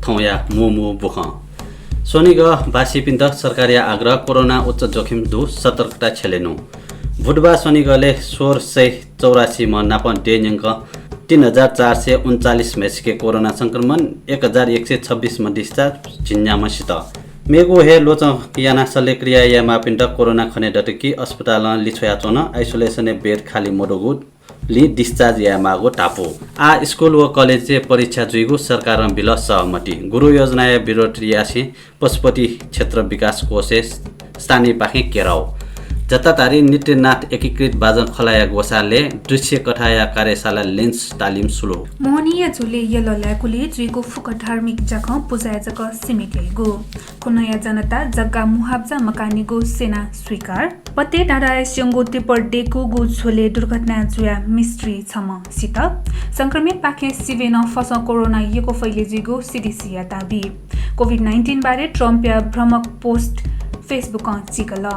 थौया मुमु बुख सोनिग बासी पिन्त सरकारी आग्रह कोरोना उच्च जोखिम दु सतर्कता छेलेनु बुधबार सोनिगले 1684 म नापन डेन्यङ्क 3439 मेसिके कोरोना संक्रमण 1126 म डिस्चार्ज झिन्यामसित मेगो हे लोच याना सले क्रिया या मापिन्ट कोरोना खने डटकी अस्पताल लिछया चोन आइसोलेसन बेड खाली मोडोगु लि डिस्चार्ज या मागो टापो आ स्कुल व कलेज परीक्षा जुइगु सरकार बिल सहमति गुरु योजना या विरोध रियासी पशुपति क्षेत्र विकास कोषे स्थानीय पाखे केराउ जतातारी नित्यनाथ एकीकृत बाजन खलाया गोसाले दृश्य कथाया कार्यशाला लेन्स तालिम सुरु मोहनीय झुले यललाकुले जुइगो फुक धार्मिक जगह पुजाय जग सिमिटेगो कुनया जनता जग्गा मुहाब्जा मकानीगो सेना स्वीकार पते डाडा स्यंगो तिपर डेको गो झोले दुर्घटना जुया मिस्ट्री छम सित संक्रमित पाखे सिवेन फस कोरोना यको फैले जुइगो सीडीसी दाबी कोभिड-19 बारे ट्रम्प या भ्रमक पोस्ट फेसबुक चिकल